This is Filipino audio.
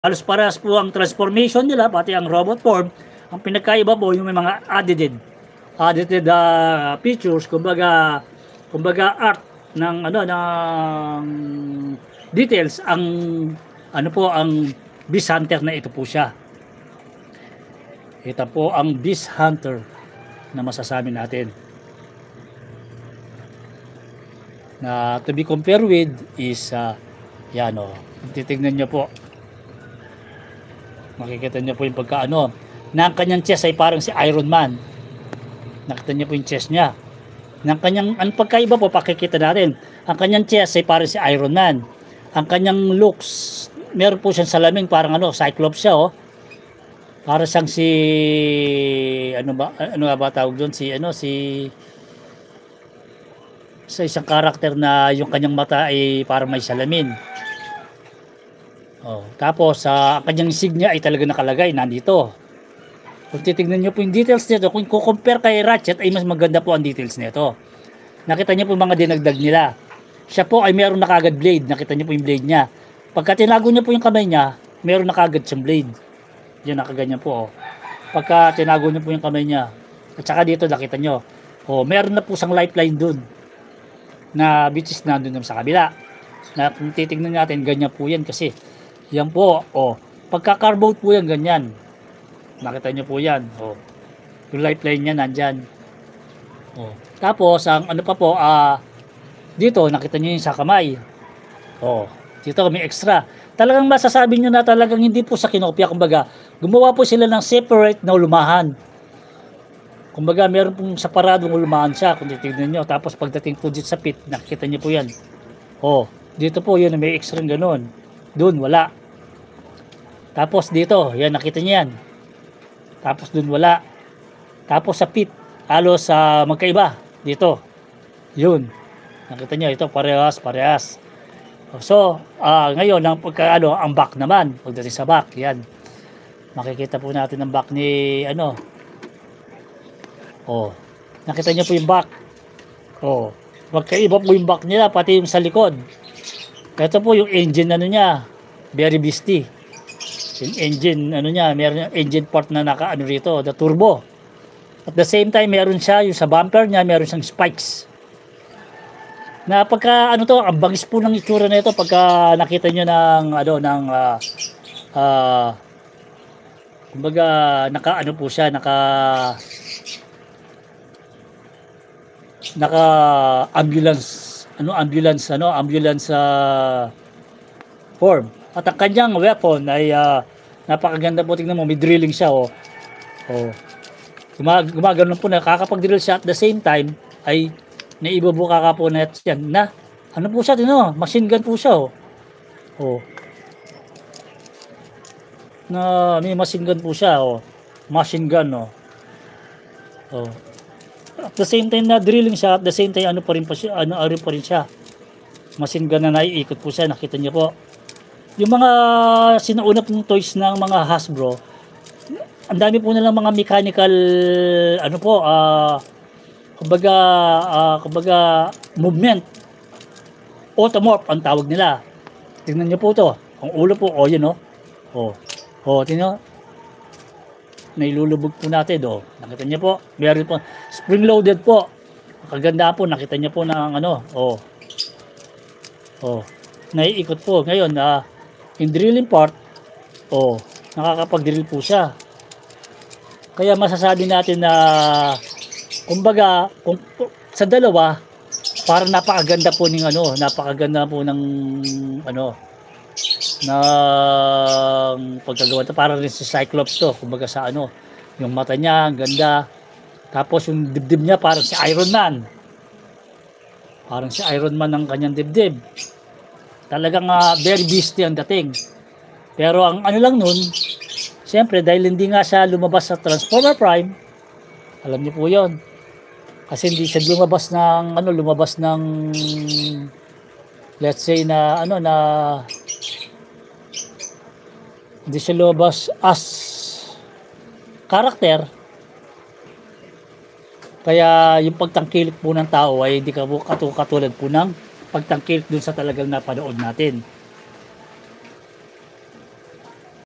Halos parehas po ang transformation nila, pati ang robot form. Ang pinagkaiba po yung may mga added features, kumbaga art ng ng details ang ang Beast Hunter na ito po siya. Ito po ang Beast Hunter na masasabi natin. Na to be compared with is yan o. Titignan nyo po. Makikita nyo po yung pagkaano na ang kanyang chest ay parang si Iron Man. Nakita nyo po yung chest niya. Ng kanyang, ang pagkaiba po, pakikita natin. Ang kanyang chest ay parang si Iron Man. Ang kanyang looks, meron po siyang salamin, parang Cyclops siya, oh. Para siyang si, ano nga ba tawag doon? Sa isang karakter na yung kanyang mata ay parang may salamin. Oh, tapos ang kanyang signya ay talaga nakalagay nandito. Kung titingnan niyo po yung details nito, kung i-compare kay Ratchet ay mas maganda po ang details nito. Nakita niyo po mga dinagdag nila. Siya po ay meron na kagad blade. Nakita niyo po yung blade niya. Pagka tinago niyo po yung kamay niya, meron na kagad siyang blade. Yan, nakaganyan po, oh. Pagka tinago niyo po yung kamay niya, at saka dito nakita niyo, oh, meron na po siyang lifeline dun na which is nandun sa kabila. Na kung titingnan natin, ganyan po yan kasi yan po, oh, pagka-carboat po yan, ganyan. Nakita nyo po yan, oh. Yung lifeline niya nandyan. Oh. Tapos, ang pa po, dito, nakita nyo yung sa kamay. Oh, dito may extra. Talagang masasabi nyo na talagang hindi po sa kinopya. Kumbaga, gumawa po sila ng separate na ulumahan. Kumbaga, meron pong separadong ulumahan siya, kung titignan nyo. Tapos, pagdating po dito sa pit, nakita nyo po yan. Oh, dito po, yun, may extra ganon. Doon, wala. Tapos dito, yan, nakita niyo yan. Tapos dun wala. Tapos sa pit, halos magkaiba. Dito, yun. Nakita niyo, ito parehas. So, ngayon, ang back naman. Pagdating sa back, yan. Makikita po natin ang back ni, oh, nakita niyo po yung back. Oh, magkaiba po yung back nila, pati yung sa likod. Ito po yung engine niya, very beastie. Yung engine, niya, meron yung engine part na rito, the turbo. At the same time, meron siya, yung sa bumper niya, meron siyang spikes. Na pagka, ang bangis po ng itsura na ito, pagka nakita nyo kumbaga, po siya, ambulance form. At ang kanyang weapon ay napakaganda po, tingnan mo, may drilling siya, oh. Oh. Gumagano po, nakakapag-drill siya at the same time ay naibubuka ka po na yan na po siya, tingnan mo, machine gun po siya, oh. Oh. Na may machine gun po siya, oh. Machine gun, oh. Oh. At the same time na drilling siya, at the same time pa rin siya. Machine gun na naiikot po siya, nakita niyo po. Yung mga sinauna pong toys ng mga Hasbro, ang dami po nilang mga mechanical kumbaga movement. Automorph ang tawag nila. Tingnan niyo po to. Ang ulo po, yun, oh. Oh, tingnan. Nailulubog po natin, oh. Nakita niyo po, meron po spring loaded po. Kaganda po, nakita niyo po ng naiikot po. Ngayon, yung drilling part, nakakapag-drill po siya. Kaya masasabi natin na kumbaga, sa dalawa, parang napakaganda po ng pagkagawa. Para rin si Cyclops to, kumbaga sa yung mata niya, ang ganda. Tapos yung dibdib niya parang si Iron Man. Parang si Iron Man ang kanyang dibdib. Talagang very beastie ang dating. Pero ang lang nun, siyempre dahil hindi nga siya lumabas sa Transformer Prime, alam niyo po yun. Kasi hindi siya lumabas ng let's say hindi siya lumabas as character. Kaya yung pagtangkilik po ng tao ay hindi ka po katulad po ng pagtangkilik dun sa talagang napanood natin.